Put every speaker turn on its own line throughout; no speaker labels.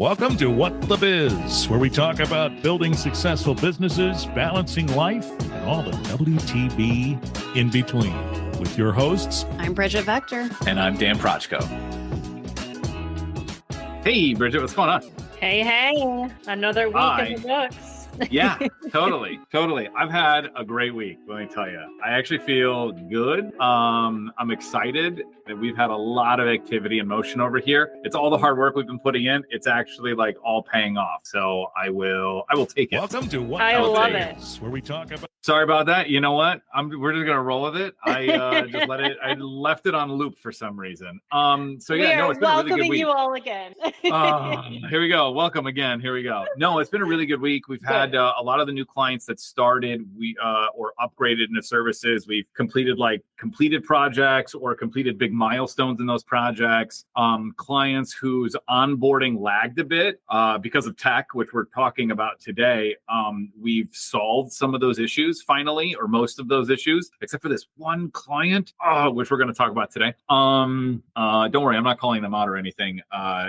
Welcome to What the Biz, where we talk about building successful businesses, balancing life, and all the WTB in between. With your hosts,
I'm Brigitte Vector.
And I'm Dan Prochko. Hey, Brigitte, what's going on?
Hey, another week in the books.
Yeah, totally. I've had a great week, let me tell you. I actually feel good. I'm excited that we've had a lot of activity and motion over here. It's all the hard work we've been putting in. It's actually like all paying off. So I will take it.
Welcome to What
I
the
love
Biz, where we talk about...
Sorry about that. You know what? We're just gonna roll with it. I left it on loop for some reason. It's been a really good week.
Welcoming you all again.
Here we go. Welcome again. Here we go. No, it's been a really good week. We've had a lot of the new clients that started or upgraded into services. We've completed projects or completed big milestones in those projects. Clients whose onboarding lagged a bit because of tech, which we're talking about today. We've solved some of those issues finally, or most of those issues, except for this one client, which we're going to talk about today. Don't worry, I'm not calling them out or anything.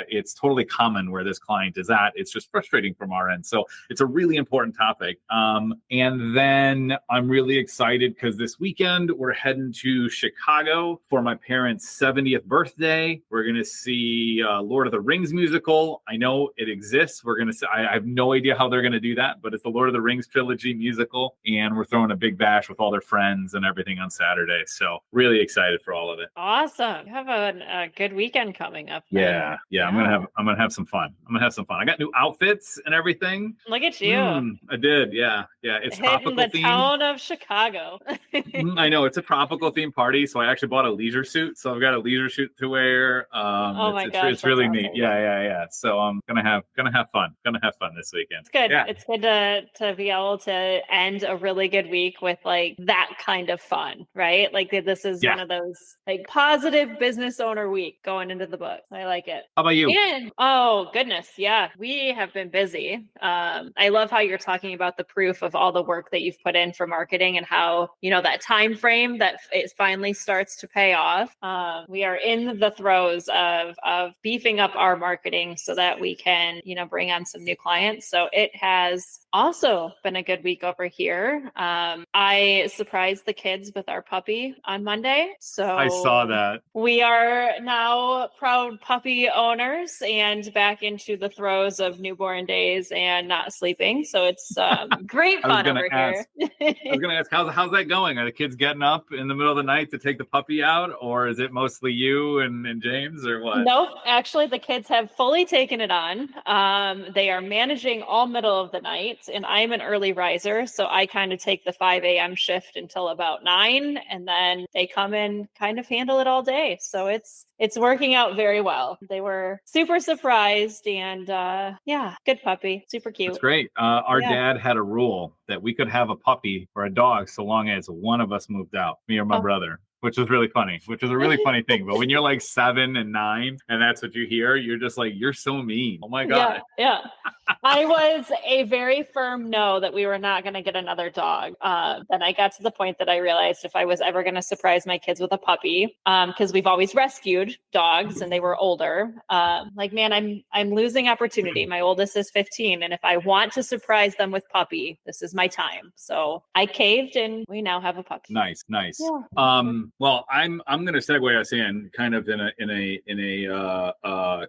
It's totally common where this client is at. It's just frustrating from our end. So it's a really important topic. And then I'm really excited because this weekend we're heading to Chicago for my parents' 70th birthday. We're going to see Lord of the Rings musical. I know it exists. We're going to see, I have no idea how they're going to do that, but it's the Lord of the Rings trilogy musical. And we're throwing a big bash with all their friends and everything on Saturday. So really excited for all of it.
Awesome. You have a good weekend coming up.
Yeah. I'm gonna have some fun. I got new outfits and everything.
Look at you.
I did. Yeah. It's
hitting
tropical
the
theme.
Town of Chicago.
I know it's a tropical theme party, so I actually bought a leisure suit. So I've got a leisure suit to wear. It's really neat.
Awesome.
Yeah. So I'm gonna have fun. This weekend.
It's good.
Yeah.
It's good to be able to end a really good week with like that kind of fun, right? Like this is one of those like positive business owner week going into the book. I like it.
How about you?
And, oh goodness, yeah, we have been busy. I love how you're talking about the proof of all the work that you've put in for marketing and how that time frame that it finally starts to pay off. We are in the throes of beefing up our marketing so that we can bring on some new clients. So it has also been a good week over here. I surprised the kids with our puppy on Monday. So
I saw that.
We are now proud puppy owners and back into the throes of newborn days and not sleeping. So it's great fun over here.
I was going to ask, how's that going? Are the kids getting up in the middle of the night to take the puppy out, or is it mostly you and James, or what?
Nope. Actually, the kids have fully taken it on. They are managing all middle of the night, and I'm an early riser, so I kind of take the 5 a.m. shift until about 9, and then they come in, kind of handle it all day. So it's working out very well. They were super surprised, and good puppy, super cute.
That's great. Our dad had a rule that we could have a puppy or a dog so long as one of us moved out, me or my brother. Which was really funny, which is a really funny thing. But when you're like 7 and 9 and that's what you hear, you're just like, you're so mean. Oh my God.
Yeah. I was a very firm no that we were not going to get another dog. Then I got to the point that I realized if I was ever going to surprise my kids with a puppy, because we've always rescued dogs and they were older, I'm losing opportunity. My oldest is 15. And if I want to surprise them with puppy, this is my time. So I caved and we now have a puppy.
Nice.
Yeah.
Well, I'm going to segue us in kind of in a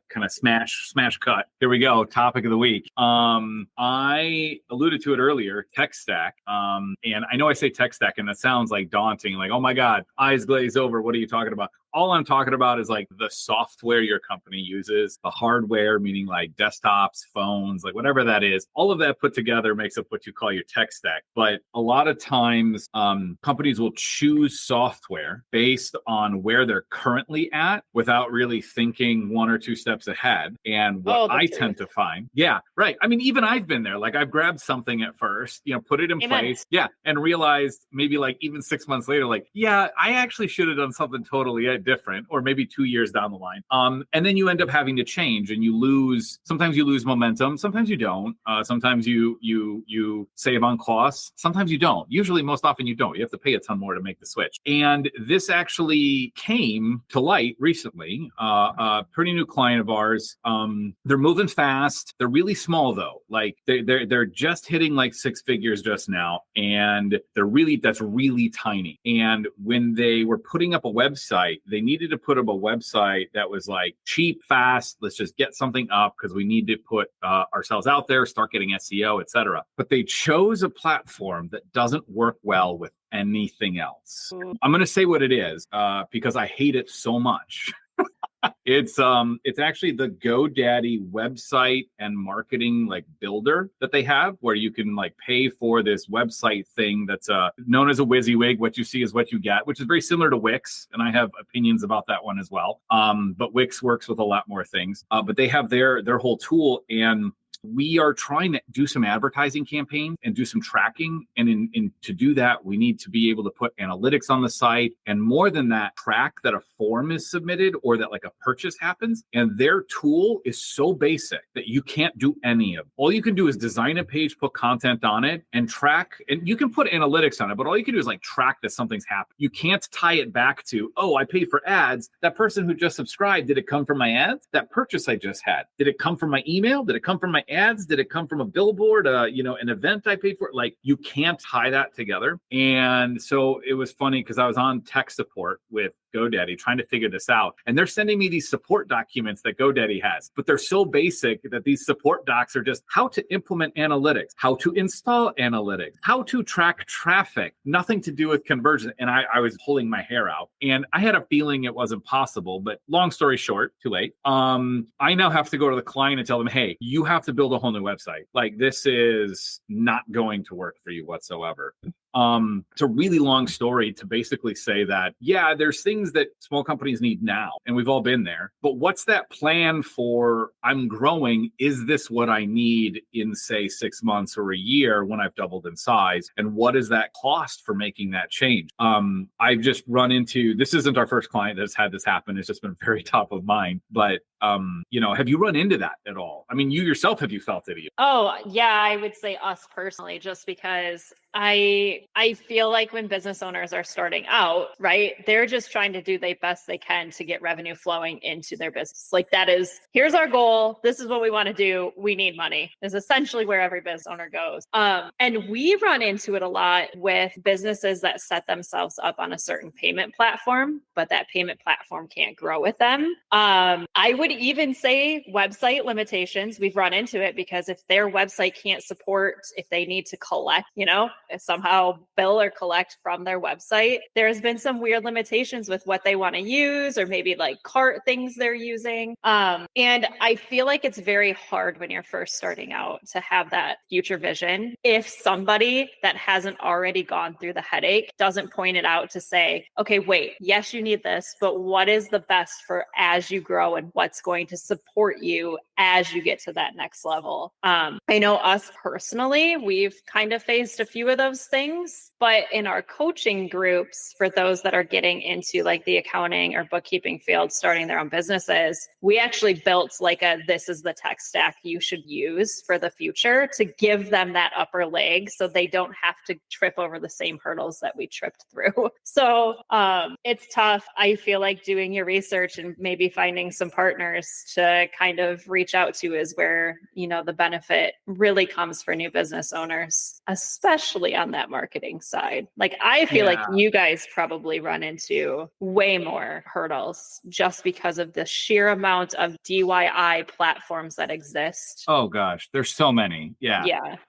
kind of smash cut. Here we go. Topic of the week. I alluded to it earlier, tech stack. And I know I say tech stack and that sounds like daunting, like, oh my God, eyes glaze over. What are you talking about? All I'm talking about is like the software your company uses, the hardware, meaning like desktops, phones, like whatever that is. All of that put together makes up what you call your tech stack. But a lot of times companies will choose software based on where they're currently at without really thinking 1 or 2 steps ahead. And what I tend to find, right. I mean, even I've been there. Like I've grabbed something at first, put it in place. Yeah. And realized maybe like even 6 months later, like, I actually should have done something totally different, or maybe 2 years down the line. And then you end up having to change, and sometimes you lose momentum. Sometimes you don't. Sometimes you save on costs. Sometimes you don't. Usually, most often you don't. You have to pay a ton more to make the switch. And this actually came to light recently. A pretty new client of ours. They're moving fast. They're really small though. Like they're just hitting like 6 figures just now, and that's really tiny. And when they were putting up a website, they needed to put up a website that was like cheap, fast. Let's just get something up because we need to put ourselves out there, start getting SEO, etc. But they chose a platform that doesn't work well with anything else. I'm going to say what it is because I hate it so much. It's actually the GoDaddy website and marketing like builder that they have, where you can like pay for this website thing that's known as a WYSIWYG. What you see is what you get, which is very similar to Wix, and I have opinions about that one as well. But Wix works with a lot more things. But they have their whole tool, and we are trying to do some advertising campaigns and do some tracking. And to do that, we need to be able to put analytics on the site. And more than that, track that a form is submitted or that like a purchase happens. And their tool is so basic that you can't do any of it. All you can do is design a page, put content on it, and track. And you can put analytics on it, but all you can do is like track that something's happened. You can't tie it back to, oh, I paid for ads. That person who just subscribed, did it come from my ads? That purchase I just had, did it come from my email? Did it come from my ads? Did it come from a billboard, an event I paid for? Like, you can't tie that together. And so it was funny because I was on tech support with GoDaddy trying to figure this out. And they're sending me these support documents that GoDaddy has, but they're so basic that these support docs are just how to implement analytics, how to install analytics, how to track traffic, nothing to do with conversion. And I was pulling my hair out, and I had a feeling it wasn't possible, but long story short, too late. I now have to go to the client and tell them, hey, you have to build a whole new website. Like, this is not going to work for you whatsoever. It's a really long story to basically say that, yeah, there's things that small companies need now, and we've all been there. But what's that plan for, I'm growing? Is this what I need in, say, 6 months or a year when I've doubled in size? And what is that cost for making that change? I've just run into, this isn't our first client that's had this happen. It's just been very top of mind. But have you run into that at all? I mean, you yourself, have you felt it?
Oh, yeah, I would say us personally, just because I feel like when business owners are starting out, right, they're just trying to do the best they can to get revenue flowing into their business. Like, that is, here's our goal. This is what we want to do. We need money is essentially where every business owner goes. And we run into it a lot with businesses that set themselves up on a certain payment platform, but that payment platform can't grow with them. I would even say website limitations. We've run into it because if their website can't support, if they need to collect, somehow bill or collect from their website, there's been some weird limitations with what they want to use, or maybe like cart things they're using. And I feel like it's very hard when you're first starting out to have that future vision if somebody that hasn't already gone through the headache doesn't point it out to say, okay, wait, yes, you need this, but what is the best for as you grow and what's going to support you as you get to that next level? I know us personally, we've kind of faced a few of those things, but in our coaching groups, for those that are getting into like the accounting or bookkeeping field, starting their own businesses, we actually built like this is the tech stack you should use for the future to give them that upper leg so they don't have to trip over the same hurdles that we tripped through. So it's tough. I feel like doing your research and maybe finding some partners to kind of reach out to is where, the benefit really comes for new business owners, especially on that marketing side. Like, I feel like you guys probably run into way more hurdles just because of the sheer amount of DIY platforms that exist.
Oh gosh, there's so many. Yeah.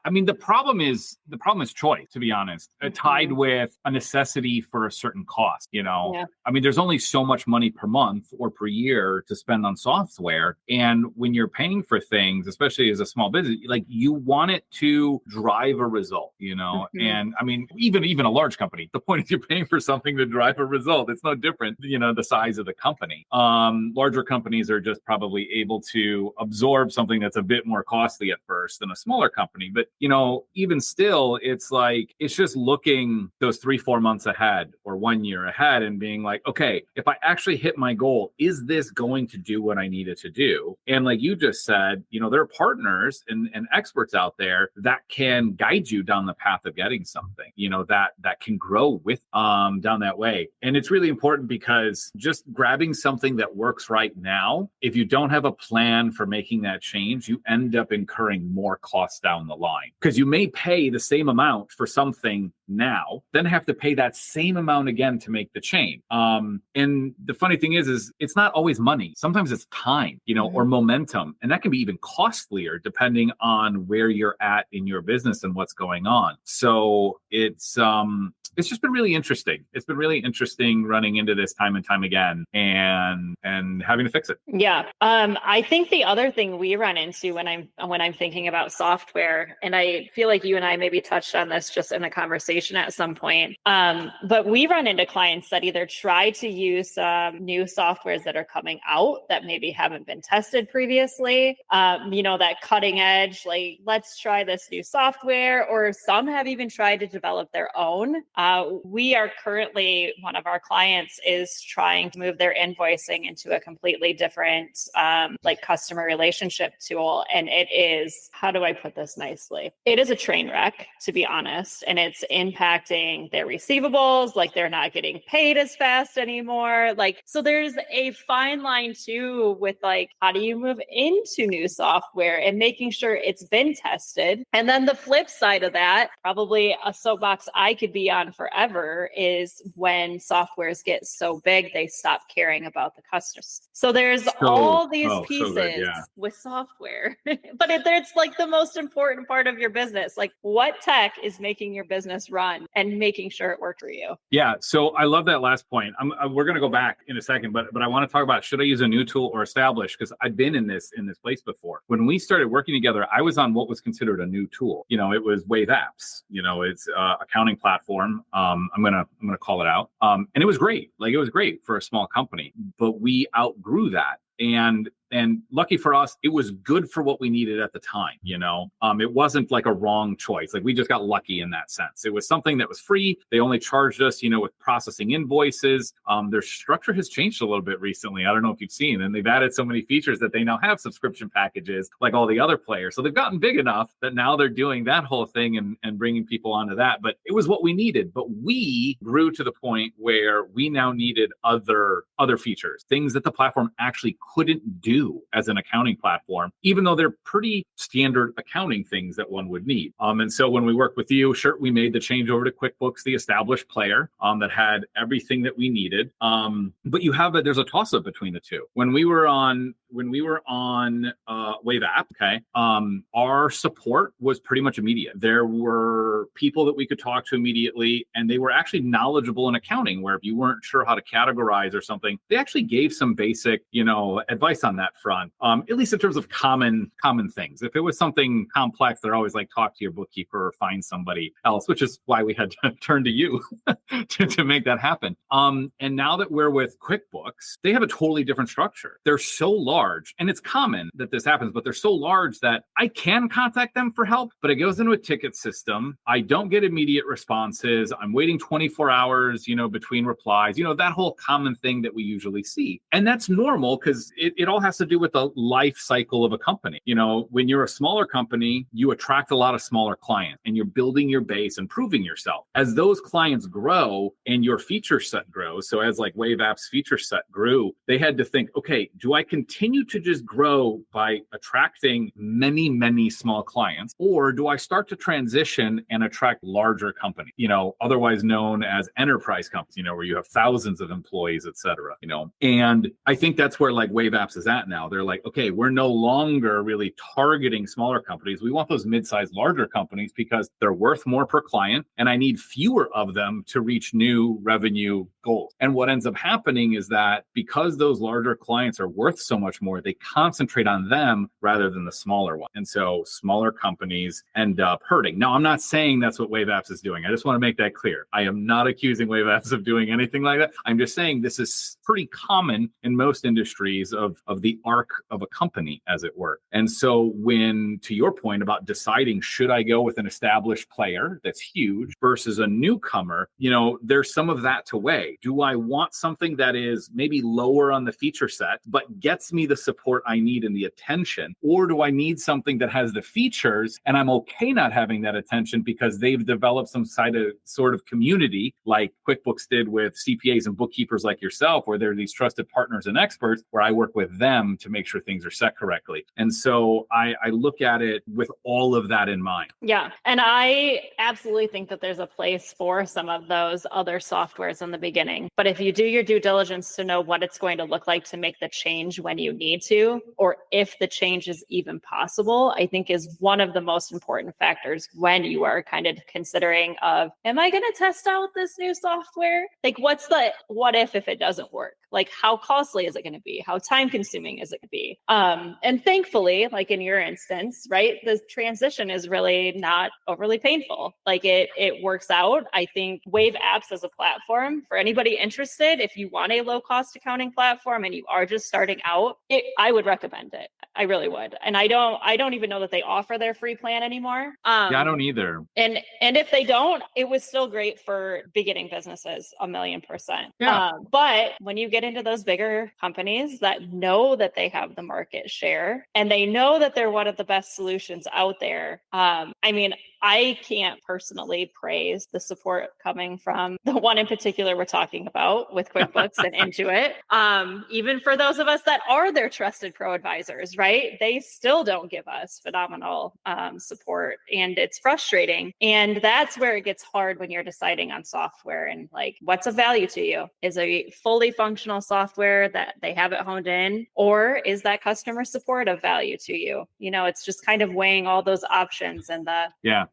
I mean, the problem is choice, to be honest, tied with a necessity for a certain cost, Yeah. I mean, there's only so much money per month or per year to spend on software. And when you're paying for things, especially as a small business, like, you want it to drive a result, and I mean, even a large company, the point is you're paying for something to drive a result. It's no different, the size of the company. Larger companies are just probably able to absorb something that's a bit more costly at first than a smaller company. But, even still, it's like, it's just looking those 3-4 months ahead or 1 year ahead and being like, okay, if I actually hit my goal, is this going to do what I need it to do? And like you just said, there are partners and experts out there that can guide you down the path of getting something, that can grow with down that way. And it's really important because just grabbing something that works right now, if you don't have a plan for making that change, you end up incurring more costs down the line, because you may pay the same amount for something now, then have to pay that same amount again to make the change. And the funny thing is it's not always money. Sometimes it's time, or momentum. And that can be even costlier depending on where you're at in your business and what's going on. So it's just been really interesting. It's been really interesting running into this time and time again and having to fix it.
Yeah. I think the other thing we run into when I'm thinking about software, and I feel like you and I maybe touched on this just in a conversation at some point, but we run into clients that either try to use new softwares that are coming out that maybe haven't been tested previously, that cutting edge, like, let's try this new software, or some have even tried to develop their own. We are currently, one of our clients is trying to move their invoicing into a completely different customer relationship tool. And it is, how do I put this nicely? It is a train wreck, to be honest. And it's impacting their receivables, like they're not getting paid as fast anymore. So there's a fine line too with how do you move into new software and making sure it's been tested. And then the flip side of that, probably a soapbox I could be on forever, is when softwares get so big, they stop caring about the customers. So there's all these pieces with software, but it's like the most important part of your business. Like, what tech is making your business run and making sure it worked for you?
Yeah. So I love that last point. We're going to go back in a second, but I want to talk about, should I use a new tool or establish? Because I've been in this place before. When we started working together, I was on what was considered a new tool. It was Wave Apps. It's accounting platform. I'm gonna call it out. And it was great. It was great for a small company, but we outgrew that. And lucky for us, it was good for what we needed at the time. It wasn't like a wrong choice. We just got lucky in that sense. It was something that was free. They only charged us, with processing invoices. Their structure has changed a little bit recently. I don't know if you've seen, and they've added so many features that they now have subscription packages like all the other players. So they've gotten big enough that now they're doing that whole thing and bringing people onto that. But it was what we needed. But we grew to the point where we now needed other features, things that the platform actually couldn't do as an accounting platform, even though they're pretty standard accounting things that one would need. And so when we worked with you, sure, we made the change over to QuickBooks, the established player that had everything that we needed. But there's a toss up between the two. When we were on Wave App, our support was pretty much immediate. There were people that we could talk to immediately, and they were actually knowledgeable in accounting, where if you weren't sure how to categorize or something, they actually gave some basic, advice on that front, at least in terms of common things. If it was something complex, they're always like, talk to your bookkeeper or find somebody else, which is why we had to turn to you to make that happen. And now that we're with QuickBooks, they have a totally different structure. They're so large, and it's common that this happens, but they're so large that I can contact them for help, but it goes into a ticket system. I don't get immediate responses. I'm waiting 24 hours, between replies, that whole common thing that we usually see. And that's normal because it all has to do with the life cycle of a company. When you're a smaller company, you attract a lot of smaller clients and you're building your base and proving yourself. As those clients grow and your feature set grows, so as like Wave Apps feature set grew, they had to think, okay, do I continue to just grow by attracting many, many small clients, or do I start to transition and attract larger companies, otherwise known as enterprise companies, where you have thousands of employees, et cetera, and I think that's where like Wave Apps is at now. They're like, okay, we're no longer really targeting smaller companies. We want those mid-sized, larger companies because they're worth more per client, and I need fewer of them to reach new revenue gold. And what ends up happening is that because those larger clients are worth so much more, they concentrate on them rather than the smaller one. And so smaller companies end up hurting. Now, I'm not saying that's what Wave Apps is doing. I just want to make that clear. I am not accusing Wave Apps of doing anything like that. I'm just saying this is pretty common in most industries of the arc of a company, as it were. And so when, to your point about deciding, should I go with an established player that's huge versus a newcomer, there's some of that to weigh. Do I want something that is maybe lower on the feature set, but gets me the support I need and the attention? Or do I need something that has the features and I'm okay not having that attention because they've developed some sort of community like QuickBooks did with CPAs and bookkeepers like yourself, where they're these trusted partners and experts where I work with them to make sure things are set correctly. And so I look at it with all of that in mind.
Yeah. And I absolutely think that there's a place for some of those other softwares in the beginning. But if you do your due diligence to know what it's going to look like to make the change when you need to, or if the change is even possible, I think is one of the most important factors when you are kind of considering of, am I going to test out this new software? Like, what's the what if it doesn't work? Like, how costly is it going to be? How time consuming is it going to be? And thankfully, like in your instance, right, the transition is really not overly painful. Like it works out. I think Wave Apps as a platform, for anybody interested, if you want a low cost accounting platform and you are just starting out, I would recommend it. I really would. And I don't even know that they offer their free plan anymore.
Yeah, I don't either.
And if they don't, it was still great for beginning businesses, 1,000,000%.
Yeah.
But when you get into those bigger companies that know that they have the market share and they know that they're one of the best solutions out there, I can't personally praise the support coming from the one in particular we're talking about with QuickBooks and Intuit. Even for those of us that are their trusted pro advisors, right? They still don't give us phenomenal support, and it's frustrating. And that's where it gets hard when you're deciding on software and like, what's of value to you? Is a fully functional software that they have it honed in, or is that customer support of value to you? It's just kind of weighing all those options and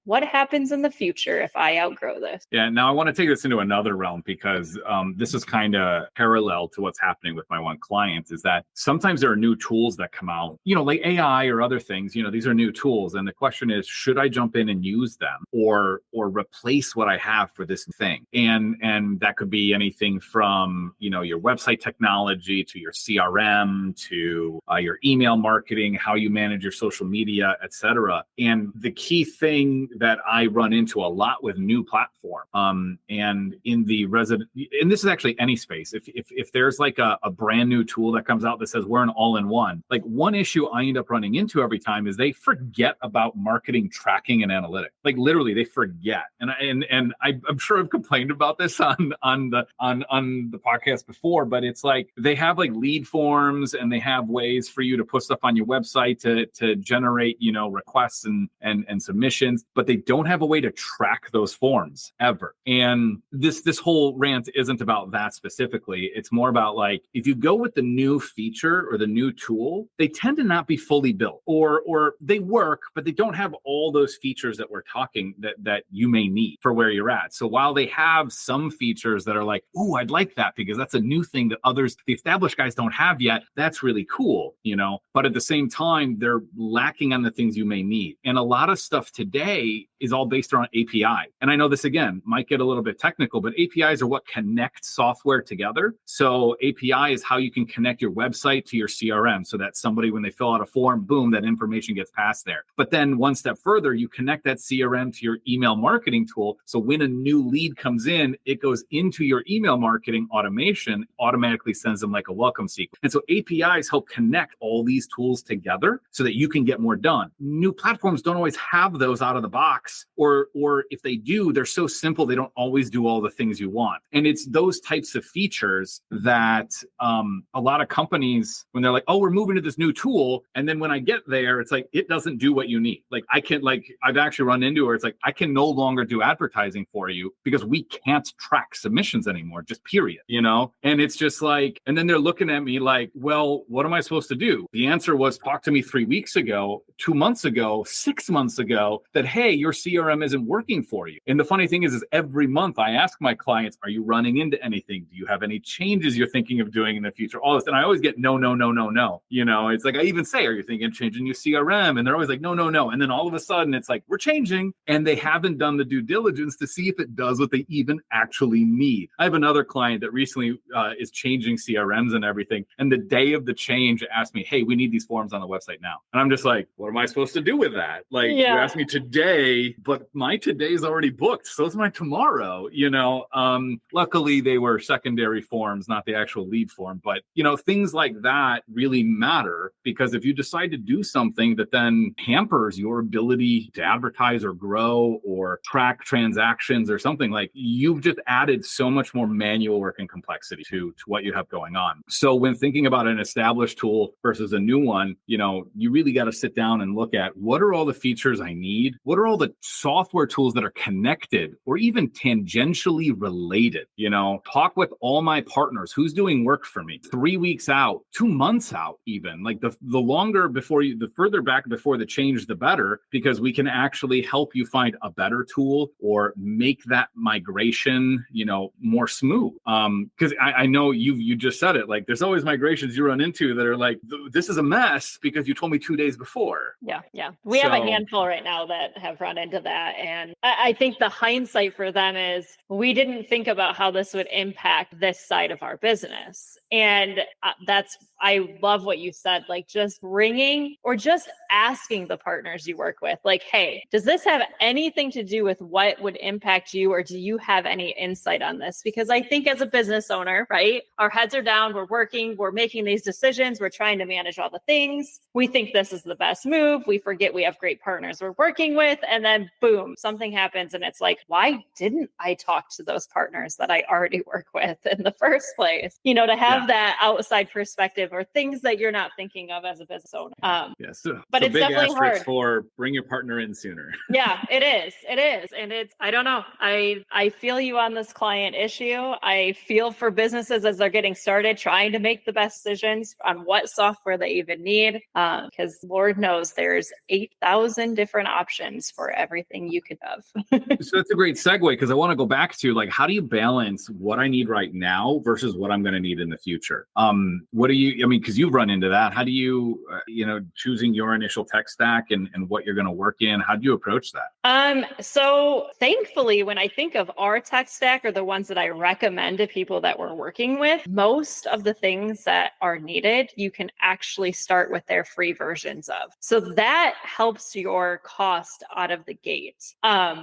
what happens in the future if I outgrow this?
Yeah. Now I want to take this into another realm because this is kind of parallel to what's happening with my one client, is that sometimes there are new tools that come out, like AI or other things, these are new tools. And the question is, should I jump in and use them or replace what I have for this thing? And that could be anything from, your website technology to your CRM to your email marketing, how you manage your social media, et cetera. And the key thing that I run into a lot with new platform, and in the and this is actually any space. If there's like a brand new tool that comes out that says we're an all-in-one, like one issue I end up running into every time is they forget about marketing tracking and analytics. Like literally, they forget. And I'm sure I've complained about this on the podcast before, but it's like they have like lead forms and they have ways for you to put stuff on your website to generate requests and submissions, but they don't have a way to track those forms ever. And this whole rant isn't about that specifically. It's more about like, if you go with the new feature or the new tool, they tend to not be fully built, or they work, but they don't have all those features that we're talking that you may need for where you're at. So while they have some features that are like, oh, I'd like that because that's a new thing that the established guys don't have yet. That's really cool, but at the same time, they're lacking on the things you may need. And a lot of stuff today is all based around API. And I know this, again, might get a little bit technical, but APIs are what connect software together. So API is how you can connect your website to your CRM so that somebody, when they fill out a form, boom, that information gets passed there. But then one step further, you connect that CRM to your email marketing tool. So when a new lead comes in, it goes into your email marketing automation, automatically sends them like a welcome sequence. And so APIs help connect all these tools together so that you can get more done. New platforms don't always have those out of the box, or if they do, they're so simple, they don't always do all the things you want. And it's those types of features that a lot of companies, when they're like, oh, we're moving to this new tool, and then when I get there, it's like, it doesn't do what you need. Like I've actually run into where it's like, I can no longer do advertising for you because we can't track submissions anymore, just period, And it's just like, and then they're looking at me like, well, what am I supposed to do? The answer was, talk to me 3 weeks ago, 2 months ago, 6 months ago, that, hey, your CRM isn't working for you. And the funny thing is every month I ask my clients, are you running into anything? Do you have any changes you're thinking of doing in the future? All this. And I always get no, no, no, no, no. You know, it's like, I even say, are you thinking of changing your CRM? And they're always like, no, no, no. And then all of a sudden it's like, we're changing. And they haven't done the due diligence to see if it does what they even actually need. I have another client that recently is changing CRMs and everything. And the day of the change asked me, hey, we need these forms on the website now. And I'm just like, what am I supposed to do with that? Like, you asked me today, but my today is already booked. So is my tomorrow, you know. Luckily, they were secondary forms, not the actual lead form. But, you know, things like that really matter, because if you decide to do something that then hampers your ability to advertise or grow or track transactions or something, like, you've just added so much more manual work and complexity to what you have going on. So when thinking about an established tool versus a new one, you know, you really got to sit down and look at, what are all the features I need? What are all the software tools that are connected or even tangentially related? You know, talk with all my partners. Who's doing work for me 3 weeks out, 2 months out, even. Like the longer before you, the further back before the change, the better, because we can actually help you find a better tool or make that migration, you know, more smooth. Because I know you just said it, like, there's always migrations you run into that are like, this is a mess because you told me 2 days before.
Yeah. We have a handful right now that have run into that. And I think the hindsight for them is, we didn't think about how this would impact this side of our business. And I love what you said, like, just ringing or just asking the partners you work with, like, hey, does this have anything to do with what would impact you? Or do you have any insight on this? Because I think as a business owner, right, our heads are down, we're working, we're making these decisions, we're trying to manage all the things. We think this is the best move. We forget we have great partners we're working with. And then boom, something happens. And it's like, why didn't I talk to those partners that I already work with in the first place? You know, to have that outside perspective or things that you're not thinking of as a business owner. But it's definitely hard.
For bring your partner in sooner.
Yeah, it is. And it's, I don't know. I feel you on this client issue. I feel for businesses as they're getting started, trying to make the best decisions on what software they even need. Because Lord knows there's 8,000 different options for everything you could have.
So that's a great segue, because I want to go back to, like, how do you balance what I need right now versus what I'm going to need in the future? What do you, I mean, because you've run into that. How do you, choosing your initial tech stack and what you're going to work in, how do you approach that?
So thankfully, when I think of our tech stack, or the ones that I recommend to people that we're working with, most of the things that are needed, you can actually start with their free versions of. So that helps your cost out of the gate.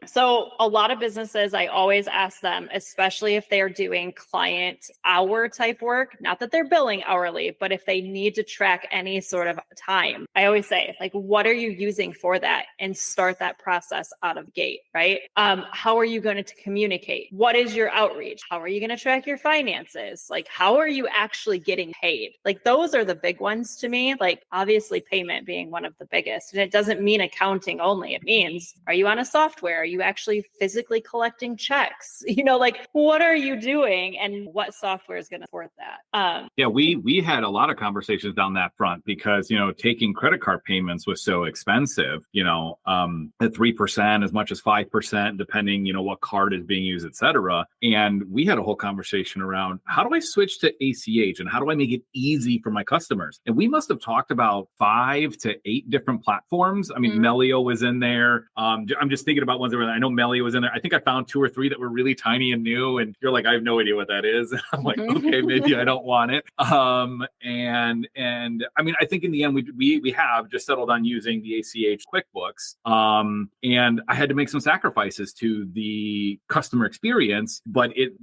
So a lot of businesses, I always ask them, especially if they're doing client hour type work, not that they're billing hourly, but if they need to track any sort of time, I always say, like, what are you using for that? And start that process out of gate, right? How are you going to communicate? What is your outreach? How are you going to track your finances? Like, how are you actually getting paid? Like, those are the big ones to me. Like, obviously payment being one of the biggest. And it doesn't mean accounting only. It means, are you on a software? Are you actually physically collecting checks? You know, like, what are you doing and what software is going to support that?
We had a lot of conversations down that front, because, taking credit card payments was so expensive, at 3%, as much as 5%, depending, what card is being used, et cetera. And we had a whole conversation around, how do I switch to ACH and how do I make it easy for my customers? And we must have talked about 5 to 8 different platforms. I mean, Melio was in there. I'm just thinking about ones that were, I know Melio was in there. I think I found 2 or 3 that were really tiny and new. And you're like, I have no idea what that is. I'm like, okay, maybe I don't want it. And I mean, I think in the end, we have just settled on using the ACH QuickBooks. And I had to make some sacrifices to the customer experience, but it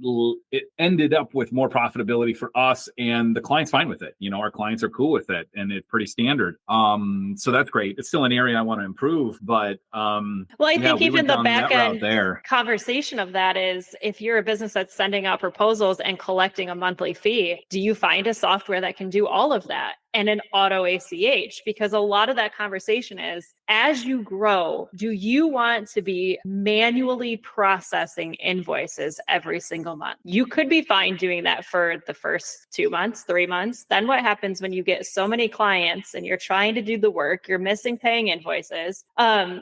ended up with more profitability for us, and the client's fine with it. Our clients are cool with it, and it's pretty standard. So that's great. It's still an area I want to improve, but
I think even the back end conversation of that is, if you're a business that's sending out proposals and collecting a monthly fee, do you find a software that can do all of that? and an auto ACH, because a lot of that conversation is, as you grow, do you want to be manually processing invoices every single month? You could be fine doing that for the first 2 months, 3 months. Then what happens when you get so many clients and you're trying to do the work, you're missing paying invoices.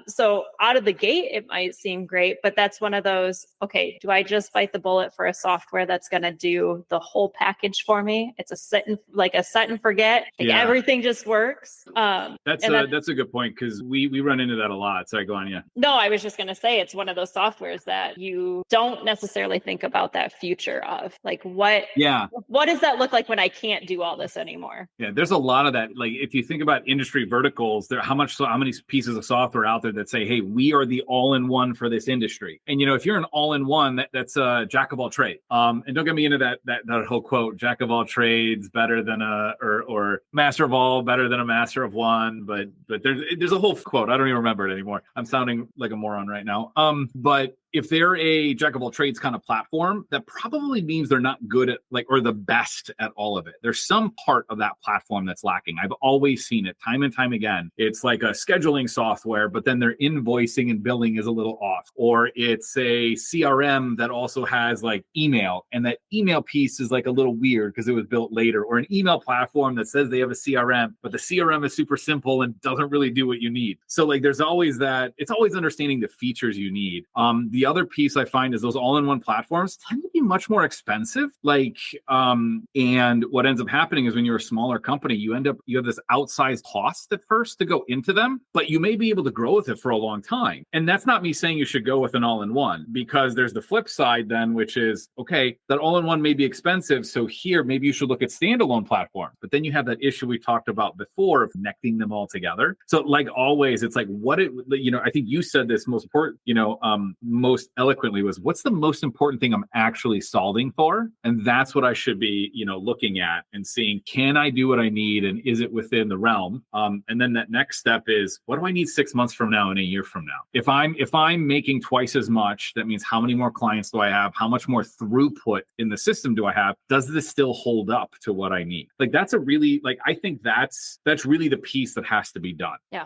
So out of the gate, it might seem great, but that's one of those, okay, do I just bite the bullet for a software that's going to do the whole package for me? It's a set and forget. Everything just works.
That's a good point, because we run into that a lot. Sorry, go on. Yeah.
No, I was just going to say it's one of those softwares that you don't necessarily think about that future of, like, what does that look like when I can't do all this anymore?
Yeah, there's a lot of that. Like, if you think about industry verticals, how many pieces of software out there that say, hey, we are the all-in-one for this industry. And if you're an all-in-one, that's a jack of all trades. And don't get me into that whole quote, jack of all trades better than or master of all better than a master of one. But there's a whole quote. I don't even remember it anymore. I'm sounding like a moron right now. But if they're a jack of all trades kind of platform, that probably means they're not good at or the best at all of it. There's some part of that platform that's lacking. I've always seen it time and time again. It's like a scheduling software, but then their invoicing and billing is a little off. Or it's a CRM that also has email, and that email piece is a little weird because it was built later. Or an email platform that says they have a CRM, but the CRM is super simple and doesn't really do what you need. So there's always that. It's always understanding the features you need. The other piece I find is those all-in-one platforms tend to be much more expensive. And what ends up happening is when you're a smaller company, you have this outsized cost at first to go into them, but you may be able to grow with it for a long time. And that's not me saying you should go with an all-in-one, because there's the flip side then, which is, okay, that all-in-one may be expensive. So here, maybe you should look at standalone platforms. But then you have that issue we talked about before of connecting them all together. So always, it's I think you said this most important, most eloquently, was what's the most important thing I'm actually solving for? And that's what I should be, looking at and seeing, can I do what I need? And is it within the realm? And then that next step is, what do I need 6 months from now and a year from now? If I'm making twice as much, that means how many more clients do I have? How much more throughput in the system do I have? Does this still hold up to what I need? That's a really, I think that's really the piece that has to be done.
Yeah.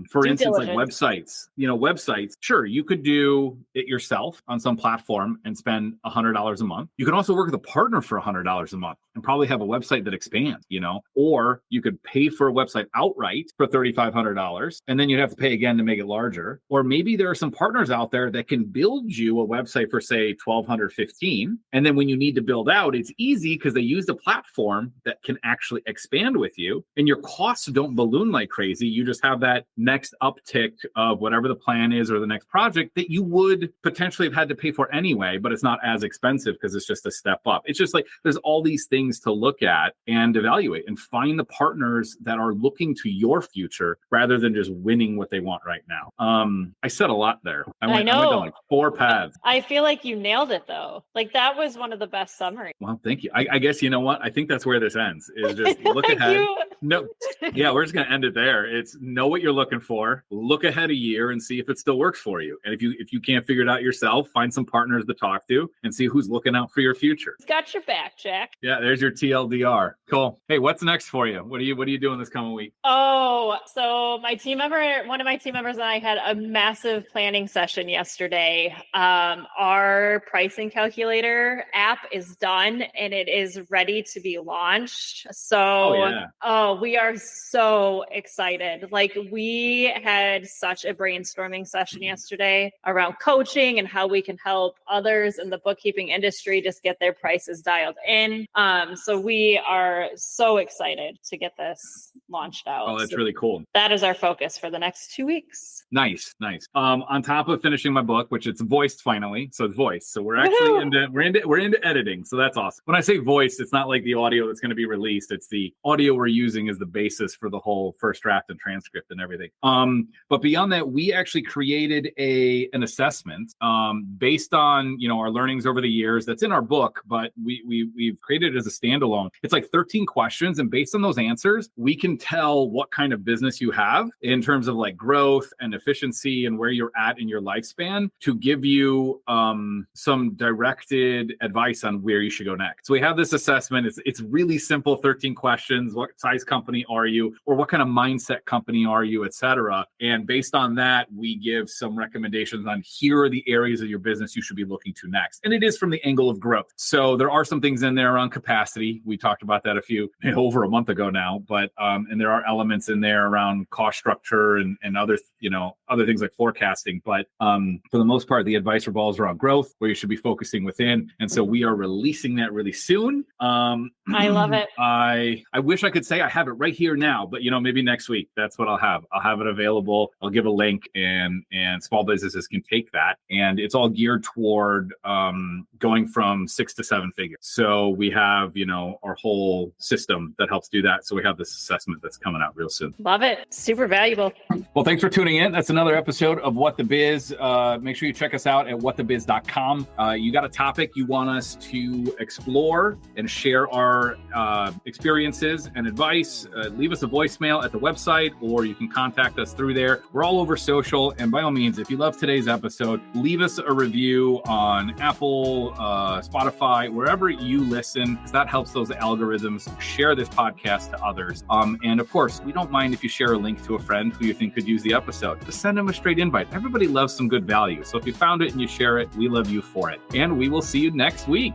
For
Due
instance,
diligence.
websites, sure, you could do it yourself on some platform and spend $100 a month. You can also work with a partner for $100 a month and probably have a website that expands, or you could pay for a website outright for $3,500, and then you'd have to pay again to make it larger. Or maybe there are some partners out there that can build you a website for, say, $1,215. And then when you need to build out, it's easy because they use a platform that can actually expand with you, and your costs don't balloon like crazy. You just have that next uptick of whatever the plan is or the next project that you would potentially have had to pay for anyway, but it's not as expensive because it's just a step up. It's just there's all these things to look at and evaluate and find the partners that are looking to your future rather than just winning what they want right now. I said a lot there. I went down 4 paths.
I feel like you nailed it though. That was one of the best summaries.
Well, thank you. I guess, you know what? I think that's where this ends, is just look ahead. No, yeah, we're just going to end it there. It's know what you're looking for, look ahead a year and see if it still works for you. And if you can't figure it out yourself, find some partners to talk to and see who's looking out for your future.
It's got your back, Jack.
Yeah, there's your TLDR. Cool. Hey, what's next for you? What are you doing this coming week?
Oh, so one of my team members and I had a massive planning session yesterday. Our pricing calculator app is done and it is ready to be launched. So, we are so excited. We had such a brainstorming session yesterday around coaching and how we can help others in the bookkeeping industry just get their prices dialed in. So we are so excited to get this launched out.
Oh, that's really cool.
That is our focus for the next 2 weeks.
Nice. On top of finishing my book, which it's voiced finally, so it's voiced. So we're actually into editing. So that's awesome. When I say voiced, it's not like the audio that's going to be released. It's the audio we're using as the basis for the whole first draft and transcript and everything. But beyond that, we actually created an assessment based on our learnings over the years. That's in our book, but we've created it as a standalone. It's like 13 questions. And based on those answers, we can tell what kind of business you have in terms of like growth and efficiency and where you're at in your lifespan to give you some directed advice on where you should go next. So we have this assessment. It's really simple, 13 questions. What size company are you? Or what kind of mindset company are you, et cetera? And based on that, we give some recommendations on here are the areas of your business you should be looking to next. And it is from the angle of growth. So there are some things in there around capacity. We talked about that over a month ago now, but and there are elements in there around cost structure and other things like forecasting. But for the most part, the advice revolves around growth, where you should be focusing within. And so we are releasing that really soon.
I love it.
I wish I could say I have it right here now, but maybe next week. That's what I'll have. I'll have it available. I'll give a link, and small businesses can take that. And it's all geared toward going from 6 to 7 figures. So we have our whole system that helps do that. So we have this assessment that's coming out real soon.
Love it. Super valuable.
Well, thanks for tuning in. That's another episode of What the Biz. Make sure you check us out at whatthebiz.com. You got a topic you want us to explore and share our experiences and advice, leave us a voicemail at the website, or you can contact us through there. We're all over social. And by all means, if you love today's episode, leave us a review on Apple, Spotify, wherever you listen, because that helps those algorithms share this podcast to others. And of course, we don't mind if you share a link to a friend who you think could use the episode. Just send them a straight invite. Everybody loves some good value. So if you found it and you share it, we love you for it. And we will see you next week.